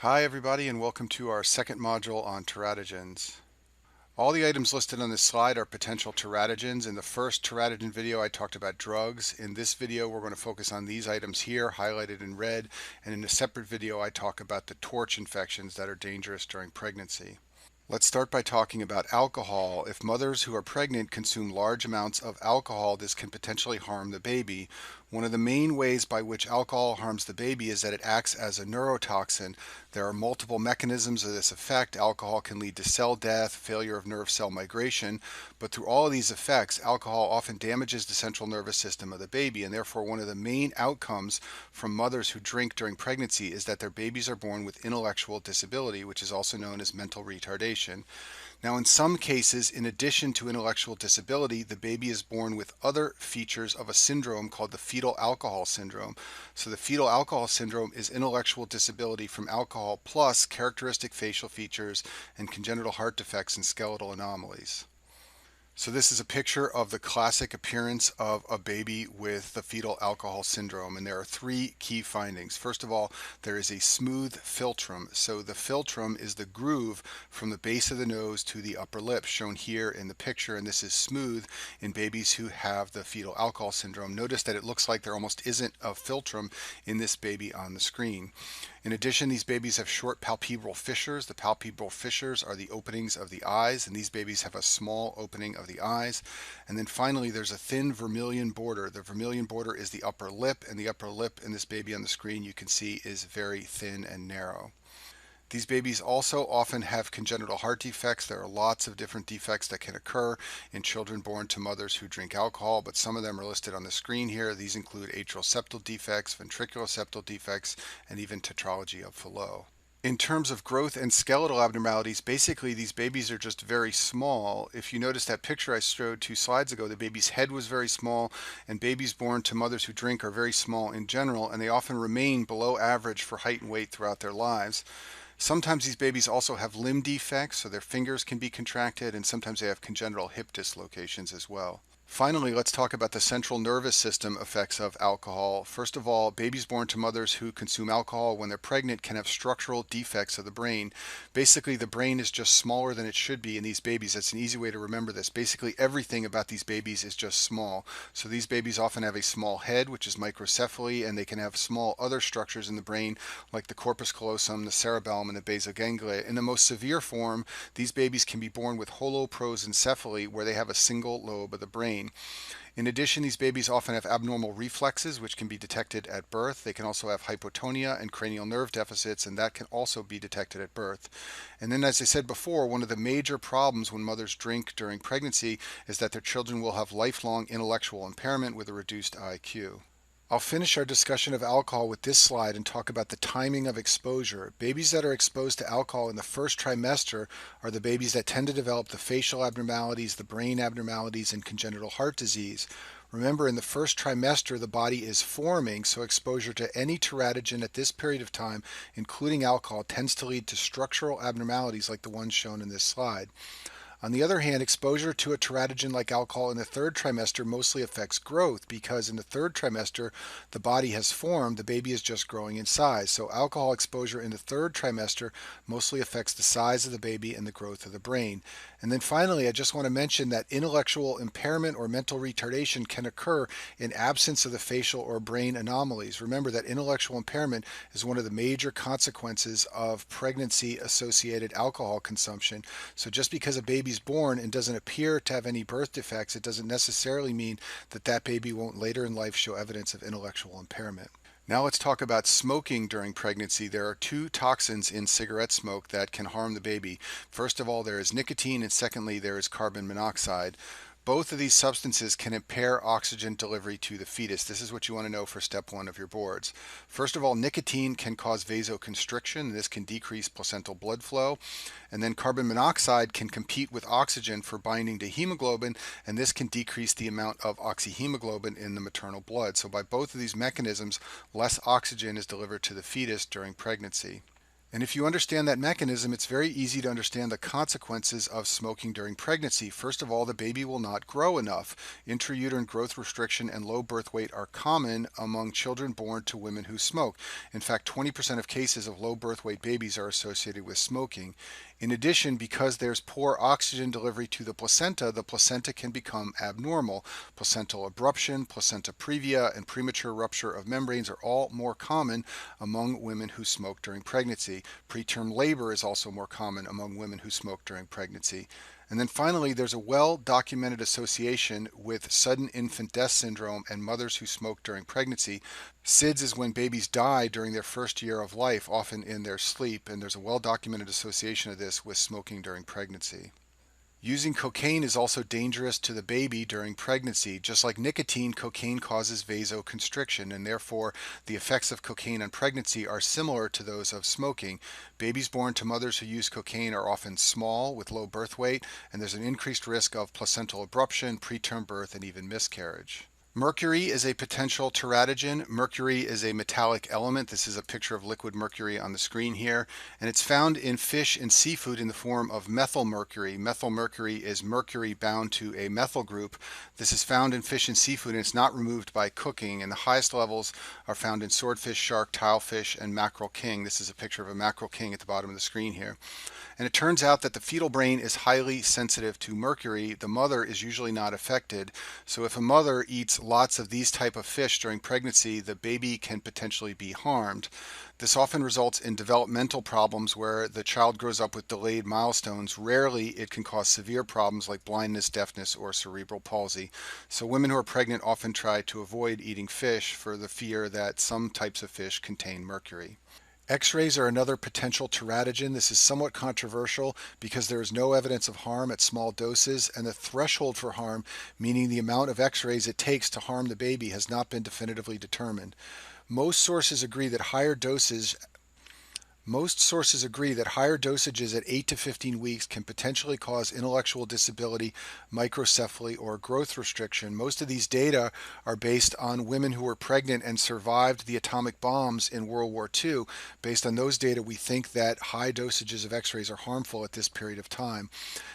Hi everybody, and welcome to our second module on teratogens. All the items listed on this slide are potential teratogens. In the first teratogen video I talked about drugs. In this video we're going to focus on these items here highlighted in red, and in a separate video I talk about the torch infections that are dangerous during pregnancy. Let's start by talking about alcohol. If mothers who are pregnant consume large amounts of alcohol, this can potentially harm the baby. One of the main ways by which alcohol harms the baby is that it acts as a neurotoxin. There are multiple mechanisms of this effect. Alcohol can lead to cell death, failure of nerve cell migration, but through all of these effects, alcohol often damages the central nervous system of the baby, and therefore one of the main outcomes from mothers who drink during pregnancy is that their babies are born with intellectual disability, which is also known as mental retardation. Now, in some cases, in addition to intellectual disability, the baby is born with other features of a syndrome called the fetal alcohol syndrome. So the fetal alcohol syndrome is intellectual disability from alcohol plus characteristic facial features and congenital heart defects and skeletal anomalies. So this is a picture of the classic appearance of a baby with the fetal alcohol syndrome, and there are three key findings. First of all, there is a smooth philtrum. So the philtrum is the groove from the base of the nose to the upper lip, shown here in the picture, and this is smooth in babies who have the fetal alcohol syndrome. Notice that it looks like there almost isn't a philtrum in this baby on the screen. In addition, these babies have short palpebral fissures. The palpebral fissures are the openings of the eyes, and these babies have a small opening of the eyes. And then finally, there's a thin vermilion border. The vermilion border is the upper lip, and the upper lip in this baby on the screen you can see is very thin and narrow. These babies also often have congenital heart defects. There are lots of different defects that can occur in children born to mothers who drink alcohol, but some of them are listed on the screen here. These include atrial septal defects, ventricular septal defects, and even tetralogy of Fallot. In terms of growth and skeletal abnormalities, basically these babies are just very small. If you notice that picture I showed 2 slides ago, the baby's head was very small, and babies born to mothers who drink are very small in general, and they often remain below average for height and weight throughout their lives. Sometimes these babies also have limb defects, so their fingers can be contracted, and sometimes they have congenital hip dislocations as well. Finally, let's talk about the central nervous system effects of alcohol. First of all, babies born to mothers who consume alcohol when they're pregnant can have structural defects of the brain. Basically, the brain is just smaller than it should be in these babies. That's an easy way to remember this. Basically, everything about these babies is just small. So these babies often have a small head, which is microcephaly, and they can have small other structures in the brain like the corpus callosum, the cerebellum, and the basal ganglia. In the most severe form, these babies can be born with holoprosencephaly, where they have a single lobe of the brain. In addition, these babies often have abnormal reflexes, which can be detected at birth. They can also have hypotonia and cranial nerve deficits, and that can also be detected at birth. And then, as I said before, one of the major problems when mothers drink during pregnancy is that their children will have lifelong intellectual impairment with a reduced IQ. I'll finish our discussion of alcohol with this slide and talk about the timing of exposure. Babies that are exposed to alcohol in the first trimester are the babies that tend to develop the facial abnormalities, the brain abnormalities, and congenital heart disease. Remember, in the first trimester, the body is forming, so exposure to any teratogen at this period of time, including alcohol, tends to lead to structural abnormalities like the ones shown in this slide. On the other hand, exposure to a teratogen like alcohol in the third trimester mostly affects growth because in the third trimester, the body has formed, the baby is just growing in size. So alcohol exposure in the third trimester mostly affects the size of the baby and the growth of the brain. And then finally, I just want to mention that intellectual impairment or mental retardation can occur in absence of the facial or brain anomalies. Remember that intellectual impairment is one of the major consequences of pregnancy-associated alcohol consumption. So just because a baby's born and doesn't appear to have any birth defects, it doesn't necessarily mean that that baby won't later in life show evidence of intellectual impairment. Now let's talk about smoking during pregnancy. There are two toxins in cigarette smoke that can harm the baby. First of all, there is nicotine, and secondly, there is carbon monoxide. Both of these substances can impair oxygen delivery to the fetus. This is what you want to know for step one of your boards. First of all, nicotine can cause vasoconstriction. This can decrease placental blood flow. And then carbon monoxide can compete with oxygen for binding to hemoglobin, and this can decrease the amount of oxyhemoglobin in the maternal blood. So by both of these mechanisms, less oxygen is delivered to the fetus during pregnancy. And if you understand that mechanism, it's very easy to understand the consequences of smoking during pregnancy. First of all, the baby will not grow enough. Intrauterine growth restriction and low birth weight are common among children born to women who smoke. In fact, 20% of cases of low birth weight babies are associated with smoking. In addition, because there's poor oxygen delivery to the placenta can become abnormal. Placental abruption, placenta previa, and premature rupture of membranes are all more common among women who smoke during pregnancy. Preterm labor is also more common among women who smoke during pregnancy. And then finally, there's a well-documented association with sudden infant death syndrome and mothers who smoke during pregnancy. SIDS is when babies die during their first year of life, often in their sleep, and there's a well-documented association of this with smoking during pregnancy. Using cocaine is also dangerous to the baby during pregnancy. Just like nicotine, cocaine causes vasoconstriction, and therefore the effects of cocaine on pregnancy are similar to those of smoking. Babies born to mothers who use cocaine are often small with low birth weight, and there's an increased risk of placental abruption, preterm birth, and even miscarriage. Mercury is a potential teratogen. Mercury is a metallic element. This is a picture of liquid mercury on the screen here, and it's found in fish and seafood in the form of methylmercury. Methylmercury is mercury bound to a methyl group. This is found in fish and seafood, and it's not removed by cooking, and the highest levels are found in swordfish, shark, tilefish, and mackerel king. This is a picture of a mackerel king at the bottom of the screen here. And it turns out that the fetal brain is highly sensitive to mercury. The mother is usually not affected. So if a mother eats lots of these type of fish during pregnancy, the baby can potentially be harmed. This often results in developmental problems where the child grows up with delayed milestones. Rarely it can cause severe problems like blindness, deafness, or cerebral palsy. So women who are pregnant often try to avoid eating fish for the fear that some types of fish contain mercury. X-rays are another potential teratogen. This is somewhat controversial because there is no evidence of harm at small doses, and the threshold for harm, meaning the amount of X-rays it takes to harm the baby, has not been definitively determined. Most sources agree that higher doses most sources agree that higher dosages at 8 to 15 weeks can potentially cause intellectual disability, microcephaly, or growth restriction. Most of these data are based on women who were pregnant and survived the atomic bombs in World War II. Based on those data, we think that high dosages of X-rays are harmful at this period of time.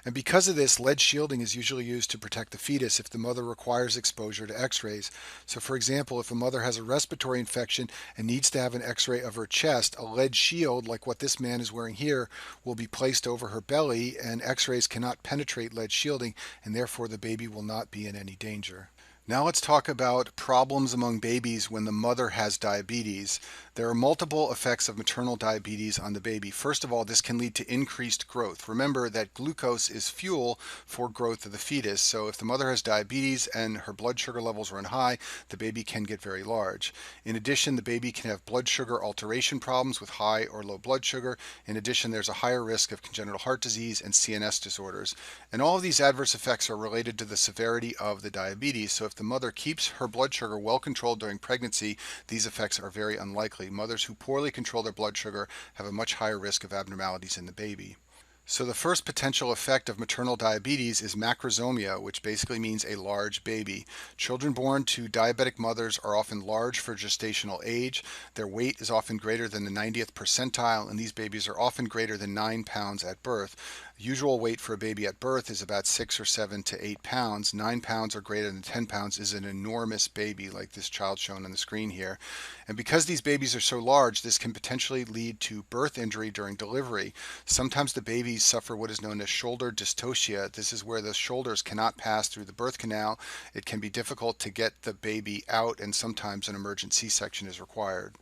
And because of this, lead shielding is usually used to protect the fetus if the mother requires exposure to X-rays. So for example, if a mother has a respiratory infection and needs to have an X-ray of her chest, a lead shield, like what this man is wearing here, will be placed over her belly, and X-rays cannot penetrate lead shielding, and therefore the baby will not be in any danger. Now let's talk about problems among babies when the mother has diabetes. There are multiple effects of maternal diabetes on the baby. First of all, this can lead to increased growth. Remember that glucose is fuel for growth of the fetus. So if the mother has diabetes and her blood sugar levels run high, the baby can get very large. In addition, the baby can have blood sugar alteration problems with high or low blood sugar. In addition, there's a higher risk of congenital heart disease and CNS disorders. And all of these adverse effects are related to the severity of the diabetes. So if the mother keeps her blood sugar well controlled during pregnancy, these effects are very unlikely. Mothers who poorly control their blood sugar have a much higher risk of abnormalities in the baby. So the first potential effect of maternal diabetes is macrosomia, which basically means a large baby. Children born to diabetic mothers are often large for gestational age. Their weight is often greater than the 90th percentile, and these babies are often greater than 9 pounds at birth. Usual weight for a baby at birth is about 6 or 7 to 8 pounds. 9 pounds or greater than 10 pounds is an enormous baby, like this child shown on the screen here. And because these babies are so large, this can potentially lead to birth injury during delivery. Sometimes the babies suffer what is known as shoulder dystocia. This is where the shoulders cannot pass through the birth canal. It can be difficult to get the baby out, and sometimes an emergent C-section is required.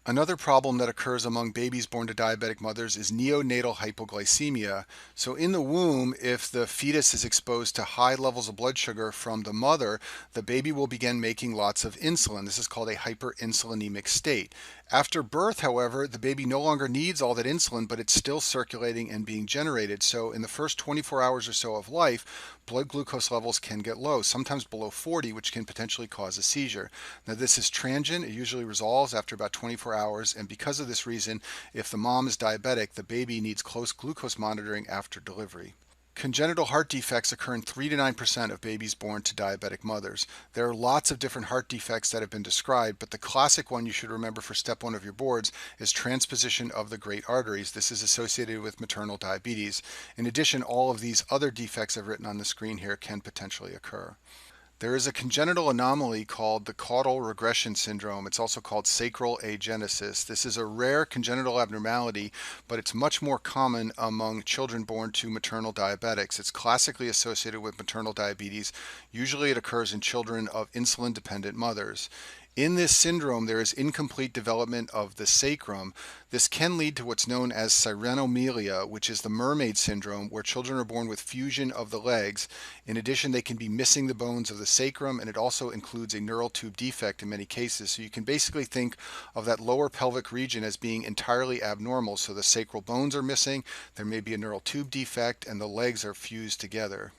Another problem that occurs among babies born to diabetic mothers is neonatal hypoglycemia. So in the womb, if the fetus is exposed to high levels of blood sugar from the mother, the baby will begin making lots of insulin. This is called a hyperinsulinemic state. After birth, however, the baby no longer needs all that insulin, but it's still circulating and being generated. So in the first 24 hours or so of life, blood glucose levels can get low, sometimes below 40, which can potentially cause a seizure. Now this is transient. It usually resolves after about 24 hours, and because of this reason, if the mom is diabetic, the baby needs close glucose monitoring after delivery. Congenital heart defects occur in 3 to 9% of babies born to diabetic mothers. There are lots of different heart defects that have been described, but the classic one you should remember for step 1 of your boards is transposition of the great arteries. This is associated with maternal diabetes. In addition, all of these other defects I've written on the screen here can potentially occur. There is a congenital anomaly called the caudal regression syndrome. It's also called sacral agenesis. This is a rare congenital abnormality, but it's much more common among children born to maternal diabetics. It's classically associated with maternal diabetes. Usually it occurs in children of insulin-dependent mothers. In this syndrome, there is incomplete development of the sacrum. This can lead to what's known as sirenomelia, which is the mermaid syndrome, where children are born with fusion of the legs. In addition, they can be missing the bones of the sacrum, and it also includes a neural tube defect in many cases. So you can basically think of that lower pelvic region as being entirely abnormal. So the sacral bones are missing, there may be a neural tube defect, and the legs are fused together.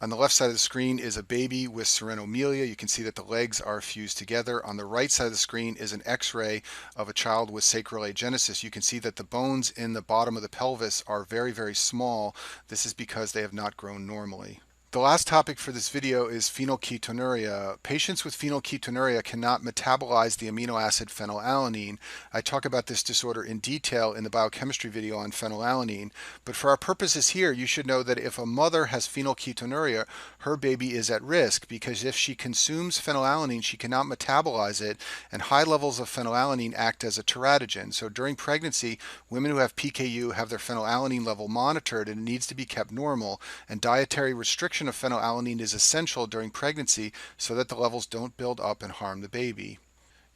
On the left side of the screen is a baby with sirenomelia. You can see that the legs are fused together. On the right side of the screen is an x-ray of a child with sacral agenesis. You can see that the bones in the bottom of the pelvis are very, very small. This is because they have not grown normally. The last topic for this video is phenylketonuria. Patients with phenylketonuria cannot metabolize the amino acid phenylalanine. I talk about this disorder in detail in the biochemistry video on phenylalanine, but for our purposes here, you should know that if a mother has phenylketonuria, her baby is at risk because if she consumes phenylalanine, she cannot metabolize it, and high levels of phenylalanine act as a teratogen. So during pregnancy, women who have PKU have their phenylalanine level monitored and it needs to be kept normal, and dietary restriction of phenylalanine is essential during pregnancy so that the levels don't build up and harm the baby.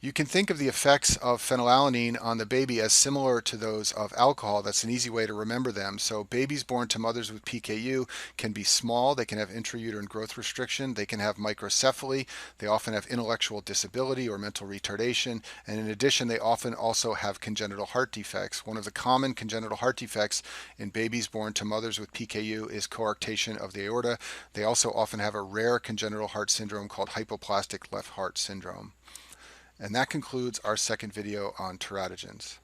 You can think of the effects of phenylalanine on the baby as similar to those of alcohol. That's an easy way to remember them. So babies born to mothers with PKU can be small, they can have intrauterine growth restriction, they can have microcephaly, they often have intellectual disability or mental retardation, and in addition they often also have congenital heart defects. One of the common congenital heart defects in babies born to mothers with PKU is coarctation of the aorta. They also often have a rare congenital heart syndrome called hypoplastic left heart syndrome. And that concludes our second video on teratogens.